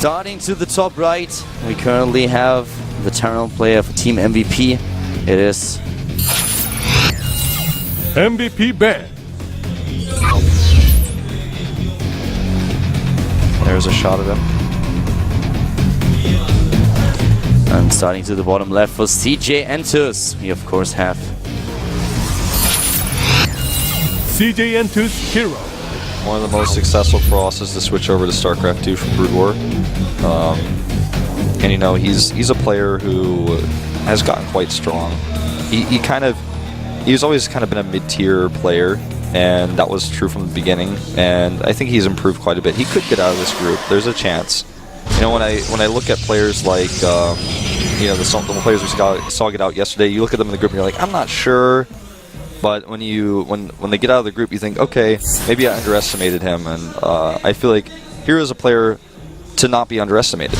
Starting to the top right, we currently have the Terran player for Team MVP. It is MVP ban. There's a shot of him. And starting to the bottom left for CJ Entus, we of course have CJ Entus Hero. One of the most successful crosses to switch over to Starcraft 2 from Brood War. And you know, he's a player who has gotten quite strong. He's always kind of been a mid-tier player, and that was true from the beginning. And I think he's improved quite a bit. He could get out of this group. There's a chance. You know, when I look at players like you know, the players we saw get out yesterday, you look at them in the group and you're like, I'm not sure. But when they get out of the group, you think, okay, maybe I underestimated him. And I feel like Hero is a player to not be underestimated.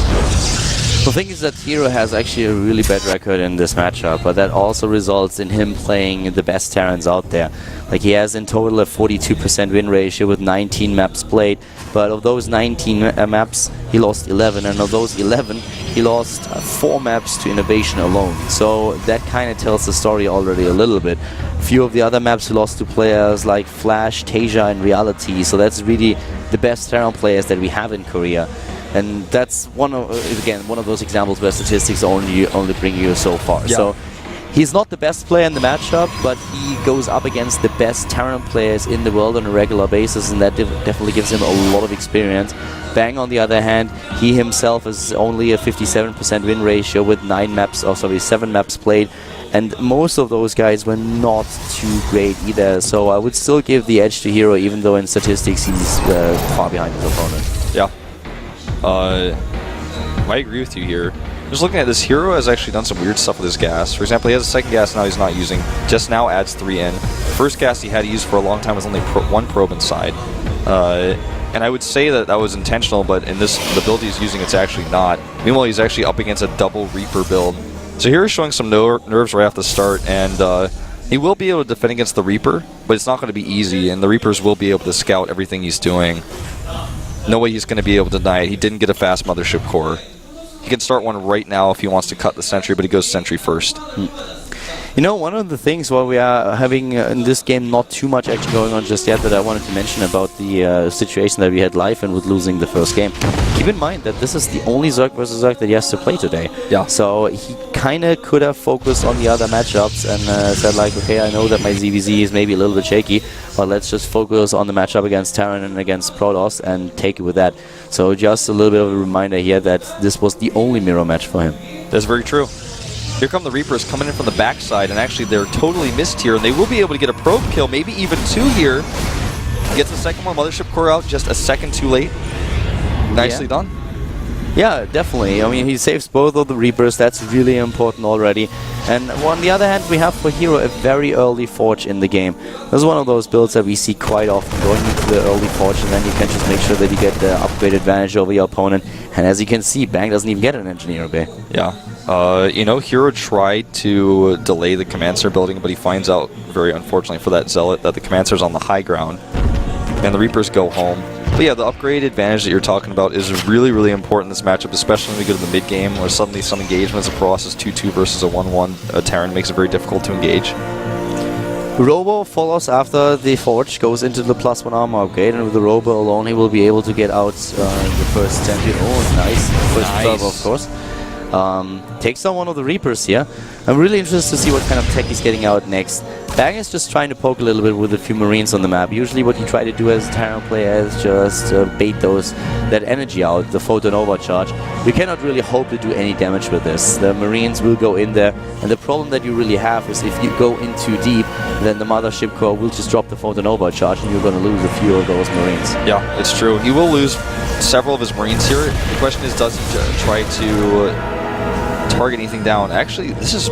The thing is that Hero has actually a really bad record in this matchup, but that also results in him playing the best Terrans out there. Like, he has in total a 42% win ratio with 19 maps played, but of those 19 maps, he lost 11, and of those 11, he lost 4 maps to Innovation alone. So that kind of tells the story already a little bit. A few of the other maps he lost to players like Flash, Tasia, and Reality, so that's really the best Terran players that we have in Korea. And that's one of those examples where statistics only bring you so far. Yeah. So he's not the best player in the matchup, but he goes up against the best Terran players in the world on a regular basis, and that definitely gives him a lot of experience. Bang, on the other hand, he himself is only a 57% win ratio with 7 maps played, and most of those guys were not too great either. So I would still give the edge to Hero, even though in statistics he's far behind his opponent. Yeah. I agree with you here. Just looking at this, Hero has actually done some weird stuff with his gas. For example, he has a second gas now he's not using. Just now adds 3 in. The first gas he had to use for a long time was only 1 probe inside. And I would say that was intentional, but in the build he's using, it's actually not. Meanwhile, he's actually up against a double Reaper build. So Hero's showing some nerves right off the start, and he will be able to defend against the Reaper, but it's not going to be easy, and the Reapers will be able to scout everything he's doing. No way he's going to be able to deny it. He didn't get a fast Mothership Core. He can start one right now if he wants to cut the Sentry, but he goes Sentry first. You know, one of the things while we are having in this game not too much action going on just yet that I wanted to mention about the situation that we had live and with losing the first game. Keep in mind that this is the only Zerg versus Zerg that he has to play today. Yeah. So he kind of could have focused on the other matchups and said like, okay, I know that my ZVZ is maybe a little bit shaky, but let's just focus on the matchup against Terran and against Protoss and take it with that. So just a little bit of a reminder here that this was the only mirror match for him. That's very true. Here come the Reapers coming in from the backside, and actually they're totally missed here, and they will be able to get a probe kill, maybe even 2 here. Gets the second one, Mothership Core out just a second too late. Nicely done. Yeah, definitely. I mean, he saves both of the Reapers. That's really important already. And on the other hand, we have for Hero a very early Forge in the game. This is one of those builds that we see quite often, going into the early Forge, and then you can just make sure that you get the upgrade advantage over your opponent. And as you can see, Bang doesn't even get an Engineer Bay. Yeah. You know, Hero tried to delay the Command Center building, but he finds out, very unfortunately for that Zealot, that the Command Center's on the high ground, and the Reapers go home. But yeah, the upgrade advantage that you're talking about is really, really important in this matchup, especially when we go to the mid-game, where suddenly some engagements across is 2-2 versus a 1-1. A Terran makes it very difficult to engage. Robo follows after the Forge, goes into the +1 armor upgrade, and with the Robo alone, he will be able to get out the first Sentry. Oh, nice. First 12, of course. Takes down one of the Reapers here. I'm really interested to see what kind of tech he's getting out next. Bang is just trying to poke a little bit with a few Marines on the map. Usually what you try to do as a Terran player is just bait that energy out, the photon overcharge. You cannot really hope to do any damage with this. The Marines will go in there, and the problem that you really have is if you go in too deep, then the Mothership Core will just drop the photon overcharge, and you're going to lose a few of those Marines. Yeah, it's true. He will lose several of his Marines here. The question is, does he try to target anything down? Actually, this is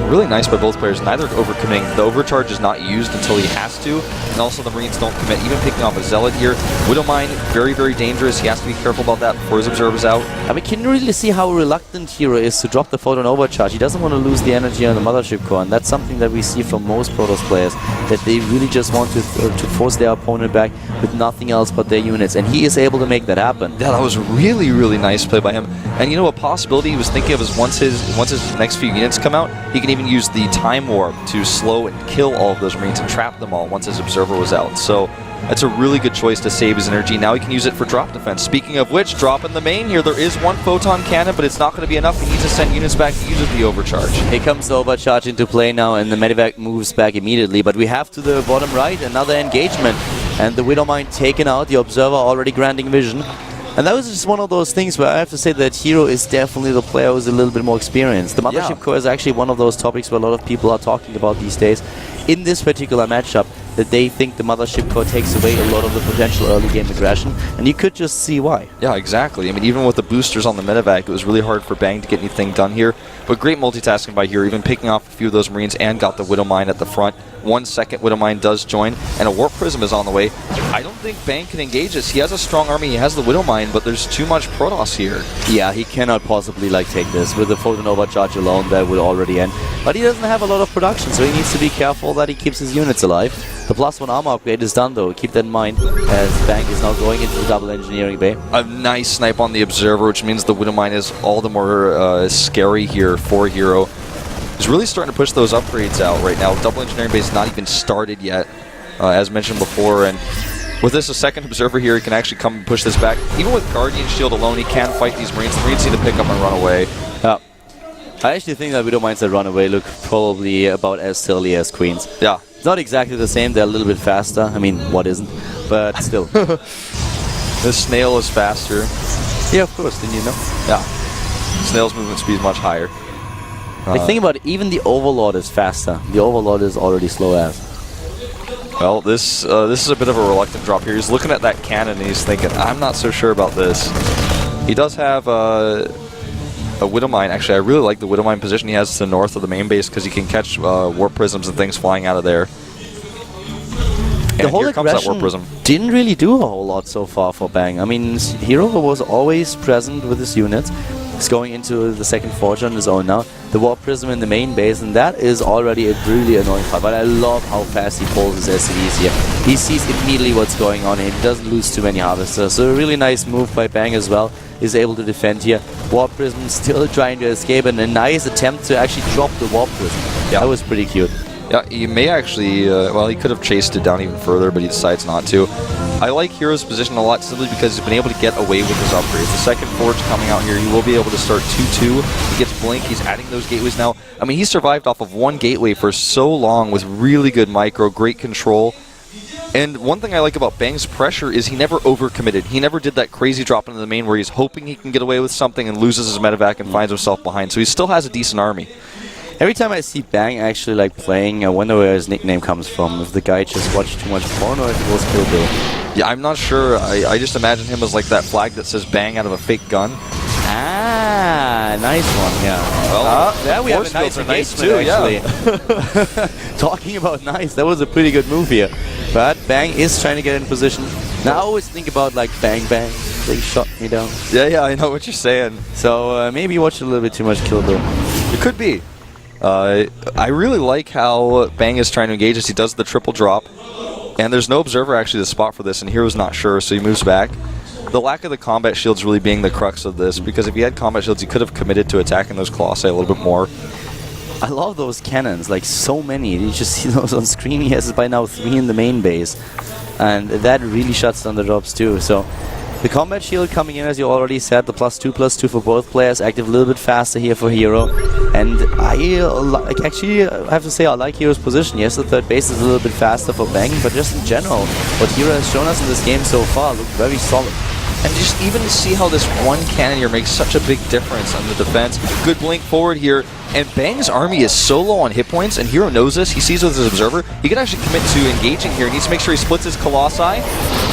really nice by both players. Neither overcommitting. The overcharge is not used until he has to, and also the Marines don't commit. Even picking off a Zealot here. Widowmine, very, very dangerous. He has to be careful about that before his observer's out. I mean, can you really see how reluctant Hero is to drop the photon overcharge? He doesn't want to lose the energy on the mothership core, and that's something that we see from most Protoss players, that they really just want to force their opponent back with nothing else but their units, and he is able to make that happen. Yeah, that was really, really nice play by him. And you know, a possibility he was thinking of is once his next few units come out, he can even use the time warp to slow and kill all of those Marines and trap them all once his observer was out. So that's a really good choice to save his energy. Now he can use it for drop defense. Speaking of which, drop in the main here. There is one photon cannon, but it's not going to be enough. He needs to send units back to use the overcharge. Here comes the overcharge into play now, and the medevac moves back immediately. But we have to the bottom right another engagement, and the Widowmine taken out. The observer already granting vision. And that was just one of those things where I have to say that Hero is definitely the player who's a little bit more experienced. The mothership core is actually one of those topics where a lot of people are talking about these days. In this particular matchup, that they think the mothership core takes away a lot of the potential early game aggression, and you could just see why. Yeah, exactly. I mean, even with the boosters on the medevac, it was really hard for Bang to get anything done here. But great multitasking by Hero, even picking off a few of those Marines and got the Widowmine at the front. 1 second, Widowmine does join, and a Warp Prism is on the way. I don't think Bang can engage this. He has a strong army, he has the Widowmine, but there's too much Protoss here. Yeah, he cannot possibly take this. With the Photon Overcharge alone, that would already end. But he doesn't have a lot of production, so he needs to be careful that he keeps his units alive. The +1 armor upgrade is done though, keep that in mind, as Bang is now going into the double engineering bay. A nice snipe on the observer, which means the Widowmine is all the more scary here for Hero. He's really starting to push those upgrades out right now. Double engineering base not even started yet, as mentioned before, and with this a second observer here, he can actually come and push this back. Even with Guardian Shield alone, he can fight these Marines. The Marines need to pick up and run away. Yeah. I actually think that Widowmines that run away look probably about as silly as Queens. Yeah. It's not exactly the same, they're a little bit faster. I mean, what isn't? But still. The Snail is faster. Yeah, of course, didn't you know? Yeah. Snail's movement speed is much higher. Think about it, even the Overlord is faster. The Overlord is already slow as. Well, this is a bit of a reluctant drop here. He's looking at that cannon and he's thinking, I'm not so sure about this. He does have a Widowmine. Actually, I really like the Widowmine position he has to the north of the main base because he can catch Warp Prisms and things flying out of there. And the whole here comes that Warp Prism. Didn't really do a whole lot so far for Bang. I mean, Hero was always present with his units. He's going into the second forge on his own now. The Warp Prism in the main base, and that is already a really annoying fight. But I love how fast he pulls his SCVs here. He sees immediately what's going on and he doesn't lose too many harvesters. So a really nice move by Bang as well. Is able to defend here. Warp Prism still trying to escape, and a nice attempt to actually drop the Warp Prism. Yeah. That was pretty cute. Yeah, he may actually, well, he could have chased it down even further, but he decides not to. I like Hero's position a lot simply because he's been able to get away with his upgrades. The second forge coming out here, he will be able to start 2-2. He gets Blink, he's adding those gateways now. I mean, he survived off of one gateway for so long with really good micro, great control. And one thing I like about Bang's pressure is he never overcommitted. He never did that crazy drop into the main where he's hoping he can get away with something and loses his medevac and finds himself behind. So he still has a decent army. Every time I see Bang actually playing, I wonder where his nickname comes from. If the guy just watched too much porn or if it was Kill Bill. Yeah, I'm not sure. I just imagine him as that flag that says Bang out of a fake gun. Ah, nice one, yeah. Well, yeah, we have a nice engagement, actually. Yeah. Talking about nice, that was a pretty good move here. But Bang is trying to get in position. Now I always think about bang bang, they shot me down. Yeah, I know what you're saying. So maybe you watched a little bit too much Kill Bill. It could be. I really like how Bang is trying to engage us. He does the triple drop. And there's no observer actually to spot for this, and Hero's not sure, so he moves back. The lack of the combat shields really being the crux of this, because if he had combat shields, he could have committed to attacking those Colossi a little bit more. I love those cannons, so many. You just see those on screen. He has by now 3 in the main base. And that really shuts down the drops too. So the combat shield coming in, as you already said, the +2/+2 for both players, active a little bit faster here for Hero. And I actually have to say I like Hero's position. Yes, the third base is a little bit faster for Bang, but just in general, what Hero has shown us in this game so far looked very solid. And just even to see how this one cannon here makes such a big difference on the defense. Good blink forward here. And Bang's army is so low on hit points, and Hero knows this. He sees with his observer. He can actually commit to engaging here. He needs to make sure he splits his Colossi.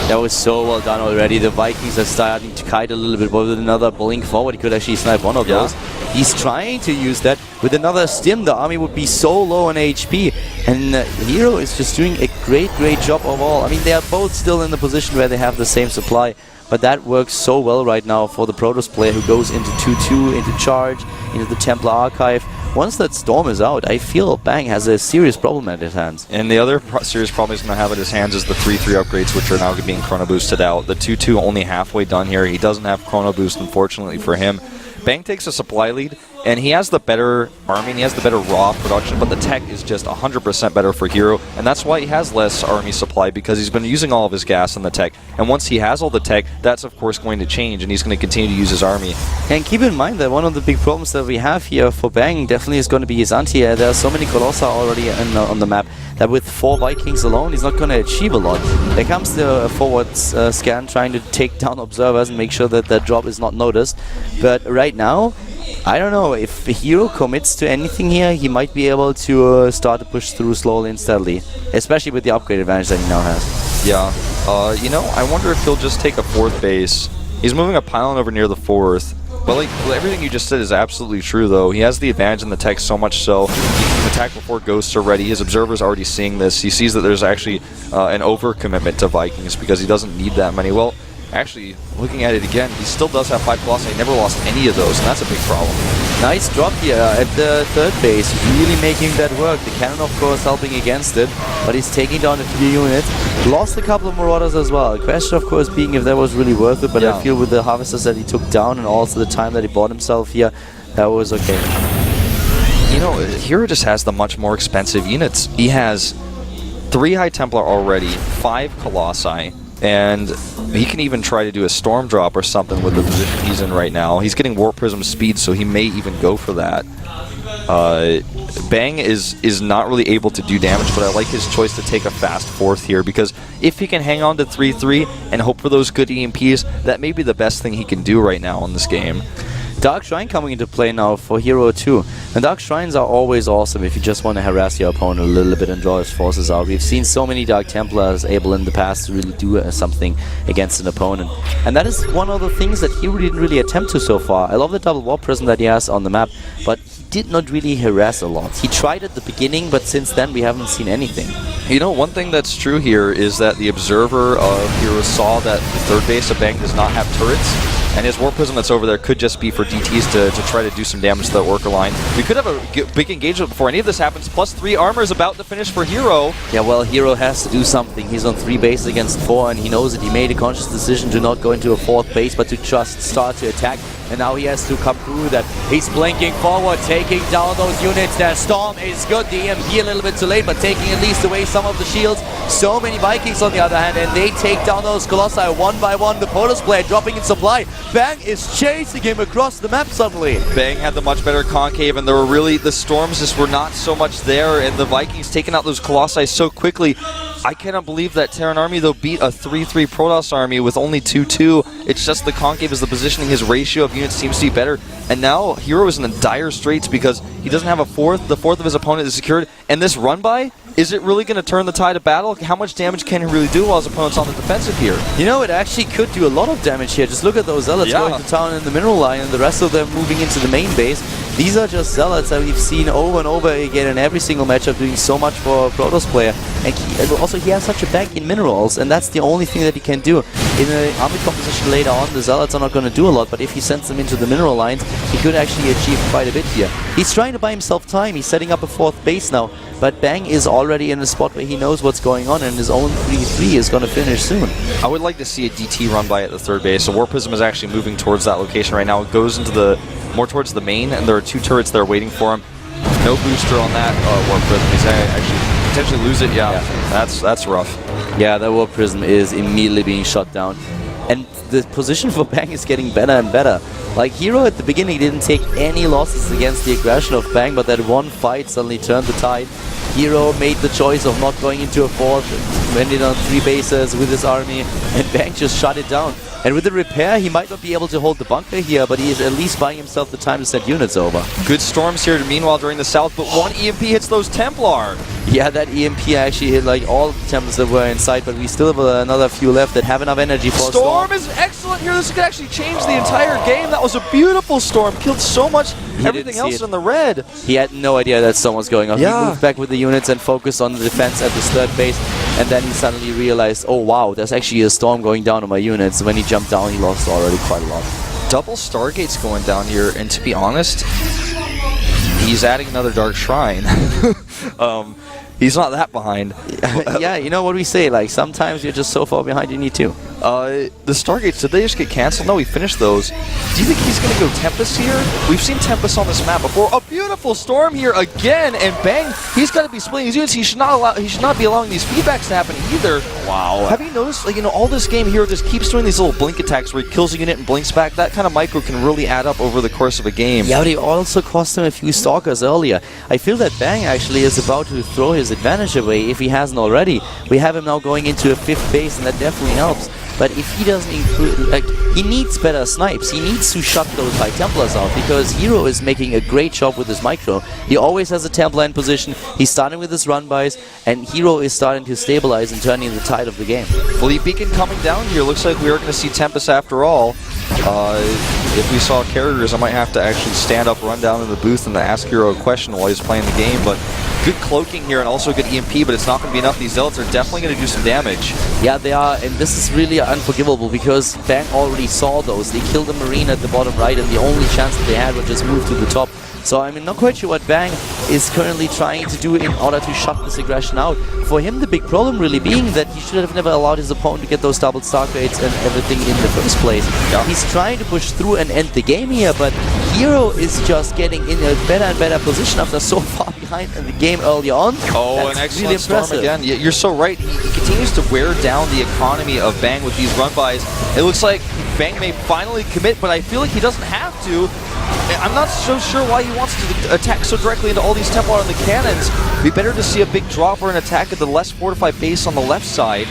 That was so well done already. The Vikings are starting to kite a little bit, but with another blink forward, he could actually snipe one of those. He's trying to use that. With another stim, the army would be so low on HP. And Hero is just doing a great job overall. I mean, they are both still in the position where they have the same supply. But that works so well right now for the Protoss player who goes into 2-2, into Charge, into the Templar Archive. Once that Storm is out, I feel Bang has a serious problem at his hands. And the other serious problem he's going to have at his hands is the 3-3 upgrades, which are now being Chrono Boosted out. The 2-2 only halfway done here. He doesn't have Chrono Boost, unfortunately for him. Bang takes a supply lead, and he has the better army, and he has the better raw production, but the tech is just 100% better for Hero, and that's why he has less army supply, because he's been using all of his gas in the tech. And once he has all the tech, that's of course going to change, and he's going to continue to use his army. And keep in mind that one of the big problems that we have here for Bang definitely is going to be his anti. There are so many Colossi already on the map that with 4 Vikings alone, he's not going to achieve a lot. There comes the forward scan trying to take down observers and make sure that that drop is not noticed. But right now, I don't know, if Hero commits to anything here, he might be able to start to push through slowly and steadily, especially with the upgrade advantage that he now has. Yeah, you know, I wonder if he'll just take a 4th base. He's moving a pylon over near the 4th. But like everything you just said is absolutely true, though. He has the advantage in the tech so much so he can attack before ghosts are ready. His observer's already seeing this. He sees that there's actually an overcommitment to Vikings because he doesn't need that many. Well, actually, looking at it again, he still does have 5 Colossi. He never lost any of those, and that's a big problem. Nice drop here at the 3rd base, really making that work. The cannon, of course, helping against it, but he's taking down a few units. Lost a couple of Marauders as well. The question, of course, being if that was really worth it, but I feel with the Harvesters that he took down and also the time that he bought himself here, that was okay. You know, Hero just has the much more expensive units. He has 3 High Templar already, 5 Colossi, and he can even try to do a Storm Drop or something with the position he's in right now. He's getting Warp Prism speed, so he may even go for that. Bang is not really able to do damage, but I like his choice to take a fast 4th here, because if he can hang on to 3-3 and hope for those good EMPs, that may be the best thing he can do right now in this game. Dark Shrine coming into play now for Hero 2. And Dark Shrines are always awesome if you just want to harass your opponent a little bit and draw his forces out. We've seen so many Dark Templars able in the past to really do something against an opponent. And that is one of the things that Hero didn't really attempt to so far. I love the double Warp Prism that he has on the map, but he did not really harass a lot. He tried at the beginning, but since then we haven't seen anything. You know, one thing that's true here is that the observer of Hero saw that the 3rd base of Bang does not have turrets. And his Warp Prism that's over there could just be for DTs to try to do some damage to that worker line. We could have a big engagement before any of this happens. Plus 3 armor is about to finish for Hero. Yeah, well, Hero has to do something. He's on 3 bases against 4, and he knows that he made a conscious decision to not go into a 4th base, but to just start to attack. And now he has to come through that. He's blinking forward, taking down those units. Their Storm is good. The EMP a little bit too late, but taking at least away some of the shields. So many Vikings on the other hand, and they take down those Colossi one by one. The Protoss player dropping in supply. Bang is chasing him across the map suddenly. Bang had the much better concave, and there were really, the storms just were not so much there, and the Vikings taking out those Colossi so quickly. I cannot believe that Terran army, though, beat a 3-3 Protoss army with only 2-2. It's just the concave is the positioning. His ratio of units seems to be better. And now Hero is in the dire straits because he doesn't have a 4th. The 4th of his opponent is secured. And this run-by, is it really going to turn the tide of battle? How much damage can he really do while his opponent's on the defensive here? You know, it actually could do a lot of damage here. Just look at those Zealots going to town in the mineral line and the rest of them moving into the main base. These are just Zealots that we've seen over and over again in every single matchup doing so much for a Protoss player. And also he has such a bank in minerals, and that's the only thing that he can do. In an army composition later on, the Zealots are not going to do a lot, but if he sends them into the mineral lines, he could actually achieve quite a bit here. He's trying to buy himself time. He's setting up a 4th base now, but Bang is already in a spot where he knows what's going on, and his own 3-3 is going to finish soon. I would like to see a DT run by at the 3rd base. So Warp Prism is actually moving towards that location right now. It goes into more towards the main, and there are 2 turrets there waiting for him. No booster on that Warp Prism. He's actually potentially lose it. Yeah. That's rough. Yeah, that Warp Prism is immediately being shut down. And the position for Bang is getting better and better. Like, Hero at the beginning didn't take any losses against the aggression of Bang, but that one fight suddenly turned the tide. Hero made the choice of not going into a 4th, went on 3 bases with his army, and Bang just shut it down. And with the repair, he might not be able to hold the bunker here, but he is at least buying himself the time to send units over. Good storms here, meanwhile, during the south, but one EMP hits those Templar. Yeah, that EMP actually hit like all the Templars that were in sight, but we still have another few left that have enough energy for a storm. Storm is excellent here. This could actually change the entire game. That was a beautiful storm. Killed so much everything else in the red. He had no idea that storm was going on. Yeah. He moved back with the units and focused on the defense at this third base, and then he suddenly realized, oh wow, there's actually a storm going down on my units. When he jumped down, he lost already quite a lot. Double Stargates going down here, and to be honest, he's adding another Dark Shrine. He's not that behind. Yeah, you know what we say, like sometimes you're just so far behind you need to. The Stargates, did they just get cancelled? No, he finished those. Do you think he's going to go Tempest here? We've seen Tempest on this map before. A beautiful storm here again, and Bang, he's got to be splitting his units. He should not be allowing these feedbacks to happen either. Wow. Have you noticed, like, you know, all this game here just keeps doing these little blink attacks where he kills a unit and blinks back? That kind of micro can really add up over the course of a game. Yeah, but he also cost him a few Stalkers earlier. I feel that Bang actually is about to throw his advantage away if he hasn't already. We have him now going into a 5th base, and that definitely helps. But if he doesn't include, like, he needs better snipes. He needs to shut those high Templars out, because Hero is making a great job with his micro. He always has a Templar in position. He's starting with his run-bys, and Hero is starting to stabilize and turning the tide of the game. Fleet Beacon coming down here. Looks like we are going to see Tempest after all. If we saw carriers, I might have to actually stand up, run down in the booth, and ask Hero a question while he's playing the game. But good cloaking here and also good EMP, but it's not going to be enough. These Zealots are definitely going to do some damage. Yeah, they are, and this is really unforgivable because Bang already saw those. They killed the Marine at the bottom right, and the only chance that they had was just move to the top. So I'm not quite sure what Bang is currently trying to do in order to shut this aggression out. For him, the big problem really being that he should have never allowed his opponent to get those double Stargates and everything in the first place. Yeah. He's trying to push through and end the game here, but Hero is just getting in a better and better position after so far behind in the game early on. Oh, that's an excellent really storm impressive. again. You're so right. He continues to wear down the economy of Bang with these run-bys. It looks like Bang may finally commit, but I feel like he doesn't have to. I'm not so sure why he wants to attack so directly into all these Templar and the cannons. It'd be better to see a big drop or an attack at the less fortified base on the left side.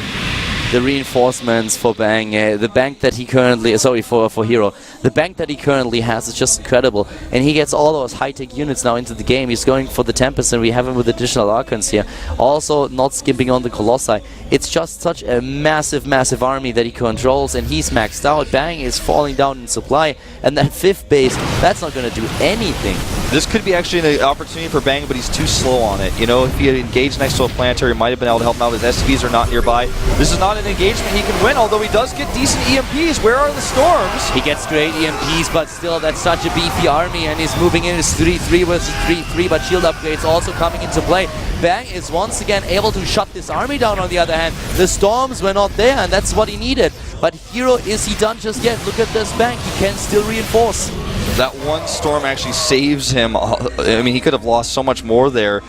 The reinforcements for Bang, the bank that he currently, for Hero, the bank that he currently has is just incredible, and he gets all those high-tech units now into the game. He's going for the Tempest, and we have him with additional Archons here. Also, not skipping on the Colossi. It's just such a massive, massive army that he controls, and he's maxed out. Bang is falling down in supply, and that 5th base, that's not going to do anything. This could be actually an opportunity for Bang, but he's too slow on it. You know, if he had engaged next to a planetary, he might have been able to help him out. His SCVs are not nearby. This is not an engagement he can win, although he does get decent EMPs. Where are the storms? He gets great EMPs, but still, that's such a beefy army, and he's moving in his 3-3 versus 3-3, but shield upgrades also coming into play. Bang is once again able to shut this army down. On the other hand, the storms were not there, and that's what he needed. But Hero, is he done just yet? Look at this Bang, he can still reinforce. That one storm actually saves him. I mean, he could have lost so much more there.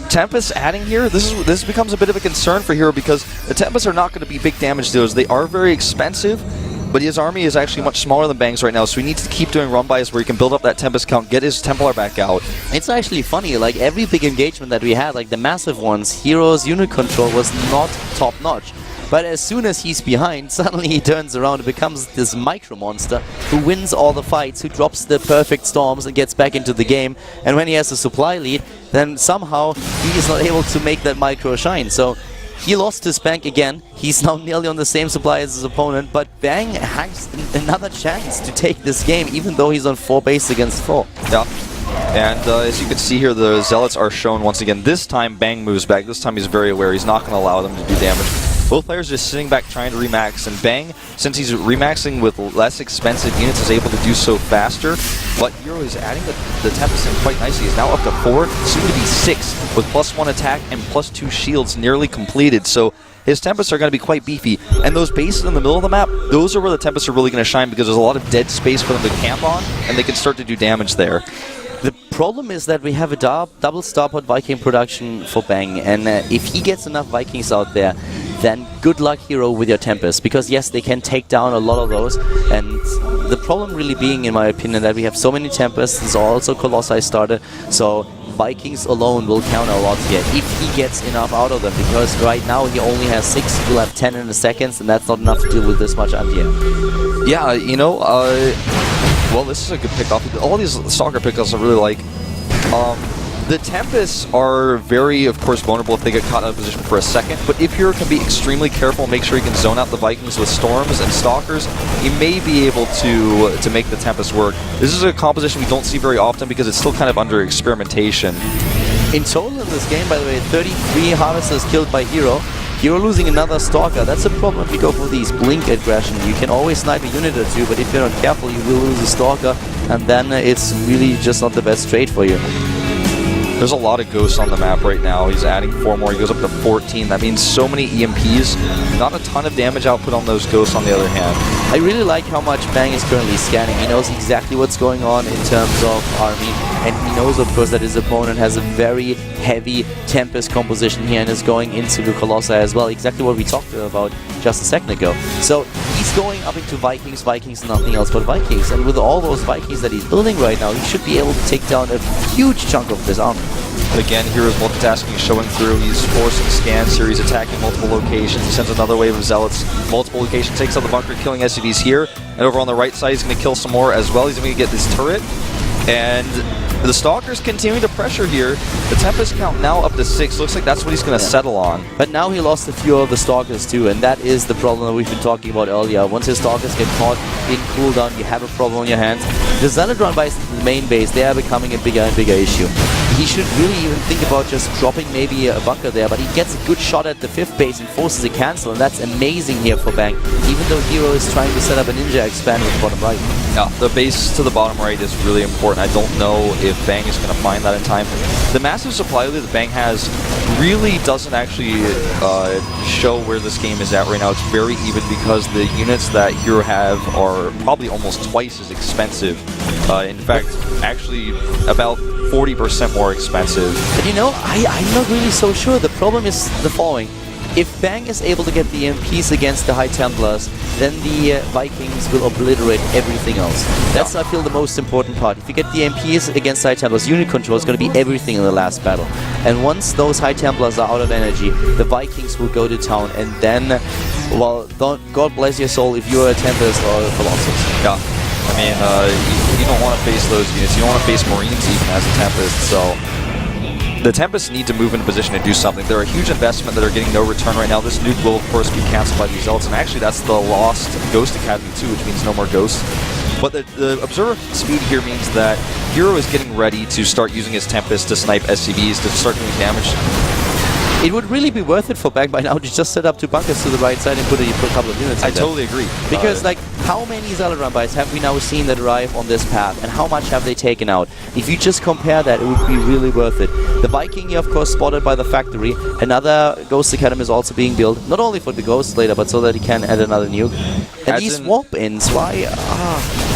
Tempest adding here, this becomes a bit of a concern for Hero because the Tempests are not going to be big damage dealers. They are very expensive, but his army is actually much smaller than Bang's right now, so he needs to keep doing run-bys where he can build up that Tempest count, get his Templar back out. It's actually funny, like every big engagement that we had, like the massive ones, Hero's unit control was not top-notch. But as soon as he's behind, suddenly he turns around and becomes this micro monster who wins all the fights, who drops the perfect storms and gets back into the game. And when he has a supply lead, then somehow he is not able to make that micro shine. So he lost his bank again. He's now nearly on the same supply as his opponent, but Bang has another chance to take this game, even though he's on 4 base against 4. Yeah. And as you can see here, the Zealots are shown once again. This time, Bang moves back. This time he's very aware. He's not going to allow them to do damage. Both players are just sitting back trying to remax, and Bang, since he's remaxing with less expensive units, is able to do so faster. But Hero is adding the Tempest in quite nicely. He's now up to 4, soon to be 6, with +1 attack and +2 shields nearly completed. So his Tempests are going to be quite beefy. And those bases in the middle of the map, those are where the Tempests are really going to shine because there's a lot of dead space for them to camp on, and they can start to do damage there. The problem is that we have a double Starport Viking production for Bang, and if he gets enough Vikings out there, then good luck, Hero, with your Tempest. Because yes, they can take down a lot of those, and the problem really being, in my opinion, that we have so many Tempests. There's also Colossi started, so Vikings alone will counter a lot here if he gets enough out of them, because right now he only has 6, he will have 10 in a second, and that's not enough to deal with this much anti-air. Yeah, you know, well, this is a good pickoff. All these Stalker pickups I really like. The Tempests are very, of course, vulnerable if they get caught out of position for a second, but if Hero can be extremely careful, make sure he can zone out the Vikings with Storms and Stalkers, he may be able to make the Tempest work. This is a composition we don't see very often because it's still kind of under experimentation. In total in this game, by the way, 33 Harvesters killed by Hero. Hero losing another Stalker. That's a problem if you go for these blink aggression. You can always snipe a unit or two, but if you're not careful, you will lose a Stalker, and then it's really just not the best trade for you. There's a lot of ghosts on the map right now. He's adding 4 more. He goes up to 14. That means so many EMPs. Not a ton of damage output on those ghosts on the other hand. I really like how much Bang is currently scanning. He knows exactly what's going on in terms of army, and he knows, of course, that his opponent has a very heavy Tempest composition here and is going into the Colossi as well. Exactly what we talked about just a second ago. So he's going up into Vikings, nothing else but Vikings. And with all those Vikings that he's building right now, he should be able to take down a huge chunk of this army. Again, Hero's multitasking is showing through. He's forcing scans here. He's attacking multiple locations. He sends another wave of Zealots. Multiple locations. Takes out the bunker, killing SCVs here. And over on the right side, he's going to kill some more as well. He's going to get this turret. And the Stalkers continue to pressure here. The Tempest count now up to 6. Looks like that's what he's going to settle on. But now he lost a few of the Stalkers too, and that is the problem that we've been talking about earlier. Once his Stalkers get caught in cooldown, you have a problem on your hands. The Zealot run by the main base, they are becoming a bigger and bigger issue. He should really even think about just dropping maybe a bunker there, but he gets a good shot at the 5th base and forces a cancel, and that's amazing here for Bang, even though Hero is trying to set up a ninja expand with bottom right. Yeah, the base to the bottom right is really important. I don't know if Bang is going to find that in time. The massive supply lead that Bang has really doesn't actually show where this game is at right now. It's very even because the units that Hero have are probably almost twice as expensive. In fact, actually about 40% more expensive. But you know, I'm not really so sure. The problem is the following. If Bang is able to get the EMPs against the High Templars, then the Vikings will obliterate everything else. That's, I feel, the most important part. If you get the EMPs against High Templars, unit control is going to be everything in the last battle. And once those High Templars are out of energy, the Vikings will go to town, and then, well, God bless your soul if you're a Tempest or a Colossus. Yeah. I mean, you don't want to face those units. You don't want to face Marines even as a Tempest, so the Tempests need to move into position to do something. They're a huge investment that are getting no return right now. This nuke will, of course, be cancelled by these Zealots, and actually that's the lost Ghost Academy too, which means no more Ghosts. But the Observer speed here means that Hero is getting ready to start using his Tempest to snipe SCVs to start doing damage. It would really be worth it for Bang by now to just set up 2 bunkers to the right side and put a couple of units in I totally agree. Because, like, how many Zealot run bys have we now seen that arrive on this path, and how much have they taken out? If you just compare that, it would be really worth it. The Viking here, of course, spotted by the factory. Another Ghost Academy is also being built, not only for the Ghosts later, but so that he can add another nuke. And these warp-ins, why?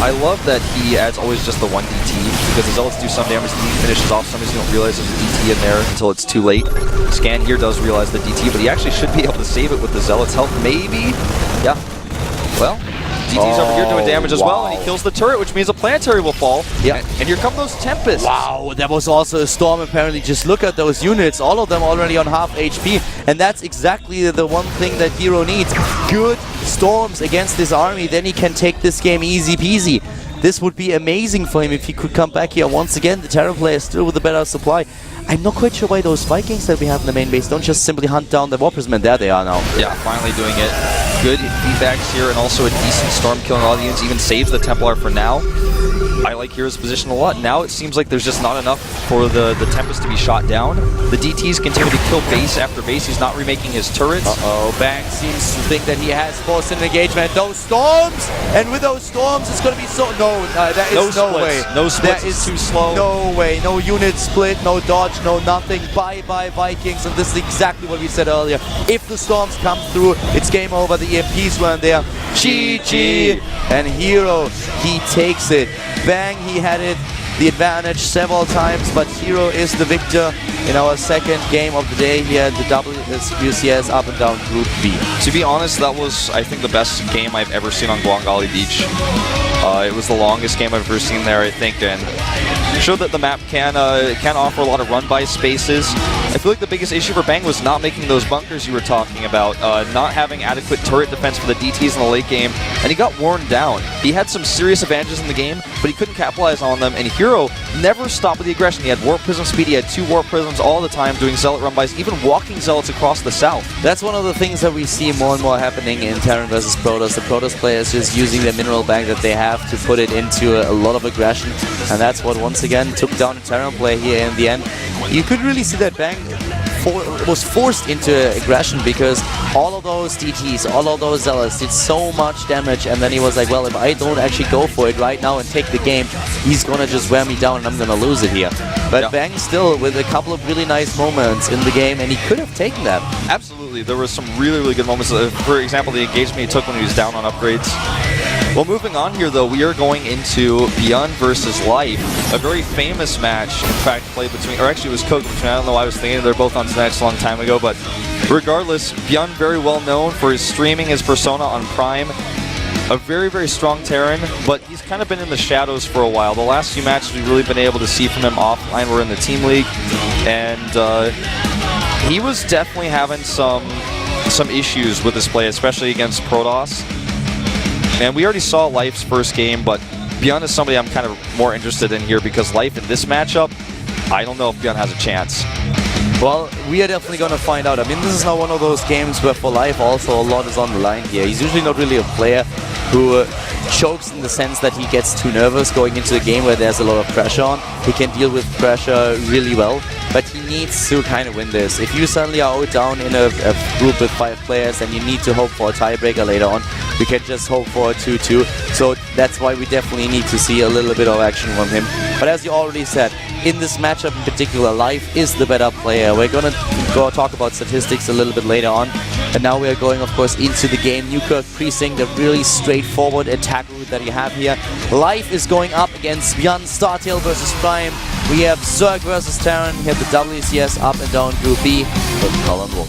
I love that he adds always just the 1 DT, because the Zealots do some damage, and he finishes off some, so you don't realize there's a DT in there until it's too late. Scan here does realize the DT, but he actually should be able to save it with the Zealot's help, maybe? Yeah. Well, DT's over here doing damage as well, and he kills the turret, which means a planetary will fall. Yeah. And here come those Tempests. Wow, there was also a storm apparently. Just look at those units, all of them already on half HP, and that's exactly the one thing that Hero needs. Good storms against this army, then he can take this game easy peasy. This would be amazing for him if he could come back here once again. The Terror player is still with a better supply. I'm not quite sure why those Vikings that we have in the main base don't just simply hunt down the Warpersmen. There they are now. Yeah, finally doing it. Good feedbacks here, and also a decent storm killing all the units. Even saves the Templar for now. I like Hero's position a lot. Now it seems like there's just not enough for the Tempest to be shot down. The DTs continue to kill base after base. He's not remaking his turrets. Uh-oh, Bang seems to think that he has forced an engagement. Those storms! And with those storms, it's going to be so... No, there is no way. No splits, it's too slow. No way. No unit split, no dodge, no nothing. Bye-bye Vikings. And this is exactly what we said earlier. If the storms come through, it's game over. The EMPs weren't there. GG! And Hero, he takes it. Bang, he had it the advantage several times, but Hero is the victor in our second game of the day here at the WCS Up and Down Group B. To be honest, that was, I think, the best game I've ever seen on Guangali Beach. It was the longest game I've ever seen there, I think, and showed that the map can offer a lot of run-by spaces. I feel like the biggest issue for Bang was not making those bunkers you were talking about, not having adequate turret defense for the DTs in the late game, and he got worn down. He had some serious advantages in the game, but he couldn't capitalize on them, and Hero never stopped with the aggression. He had Warp Prism speed, he had 2 Warp Prisms all the time doing Zealot run-bys, even walking Zealots across the south. That's one of the things that we see more and more happening in Terran versus Protoss. The Protoss players just using their mineral bank that they have to put it into a lot of aggression, and that's what once again took down the Terran play here in the end. You could really see that Bang was forced into aggression because all of those DTs, all of those Zealots did so much damage, and then he was like, well, if I don't actually go for it right now and take the game, he's gonna just wear me down and I'm gonna lose it here. But Bang still with a couple of really nice moments in the game, and he could have taken that. Absolutely, there were some really, really good moments. For example, the engagement he took when he was down on upgrades. Well, moving on here, though, we are going into Beyond versus Life, a very famous match, in fact, played between, or actually it was Koga between, I don't know why I was thinking, they're both on Snatch a long time ago, but regardless, Beyond very well known for his streaming his Persona on Prime, a very, very strong Terran, but he's kind of been in the shadows for a while. The last few matches we've really been able to see from him offline were in the Team League, and he was definitely having some issues with his play, especially against Protoss. And we already saw Life's first game, but Beyond is somebody I'm kind of more interested in here because Life in this matchup, I don't know if Beyond has a chance. Well, we are definitely going to find out. I mean, this is not one of those games where for Life also a lot is on the line here. He's usually not really a player who chokes in the sense that he gets too nervous going into a game where there's a lot of pressure on. He can deal with pressure really well, but he needs to kind of win this. If you suddenly are out down in a group with 5 players and you need to hope for a tiebreaker later on, you can just hope for a 2-2. So that's why we definitely need to see a little bit of action from him. But as you already said, in this matchup in particular, Life is the better player. We're going to go talk about statistics a little bit later on. And now we are going, of course, into the game. Newkirk Precinct, a really straightforward attack route that you have here. Life is going up against Beyond, Startail versus Prime. We have Zerg versus Terran here at the WCS Up and Down Group B with Colin Wolf.